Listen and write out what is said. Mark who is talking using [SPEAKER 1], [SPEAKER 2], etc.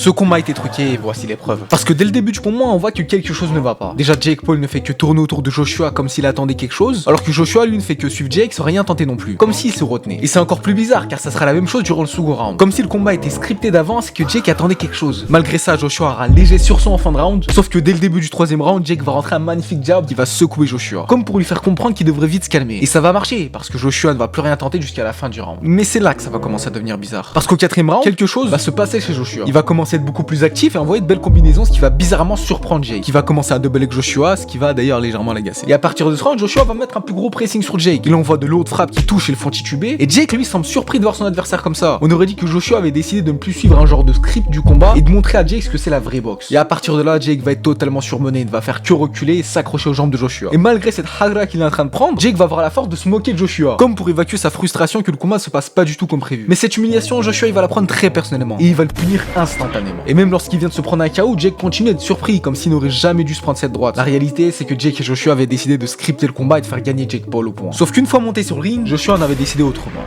[SPEAKER 1] Ce combat a été truqué et voici les preuves. Parce que dès le début du combat, on voit que quelque chose ne va pas. Déjà, Jake Paul ne fait que tourner autour de Joshua comme s'il attendait quelque chose, alors que Joshua lui ne fait que suivre Jake sans rien tenter non plus, comme s'il se retenait. Et c'est encore plus bizarre car ça sera la même chose durant le second round. Comme si le combat était scripté d'avance et que Jake attendait quelque chose. Malgré ça, Joshua aura léger sursaut en fin de round, sauf que dès le début du troisième round, Jake va rentrer un magnifique jab qui va secouer Joshua, comme pour lui faire comprendre qu'il devrait vite se calmer. Et ça va marcher parce que Joshua ne va plus rien tenter jusqu'à la fin du round. Mais c'est là que ça va commencer à devenir bizarre. Parce qu'au quatrième round, quelque chose va se passer chez Joshua. Il va commencer à être beaucoup plus actif et envoyer de belles combinaisons, ce qui va bizarrement surprendre Jake, qui va commencer à doubler avec Joshua, ce qui va d'ailleurs légèrement l'agacer. Et à partir de ce round, Joshua va mettre un plus gros pressing sur Jake. Il envoie de l'autre frappe qui touche et le font tituber. Et Jake lui semble surpris de voir son adversaire comme ça. On aurait dit que Joshua avait décidé de ne plus suivre un genre de script du combat et de montrer à Jake ce que c'est la vraie boxe. Et à partir de là, Jake va être totalement surmené, il ne va faire que reculer et s'accrocher aux jambes de Joshua. Et malgré cette hagra qu'il est en train de prendre, Jake va avoir la force de se moquer de Joshua, comme pour évacuer sa frustration que le combat se passe pas du tout comme prévu. Mais cette humiliation, Joshua il va la prendre très personnellement et il va le punir instantanément. Et même lorsqu'il vient de se prendre un KO, Jake continue d'être surpris comme s'il n'aurait jamais dû se prendre cette droite. La réalité, c'est que Jake et Joshua avaient décidé de scripter le combat et de faire gagner Jake Paul au point. Sauf qu'une fois monté sur le ring, Joshua en avait décidé autrement.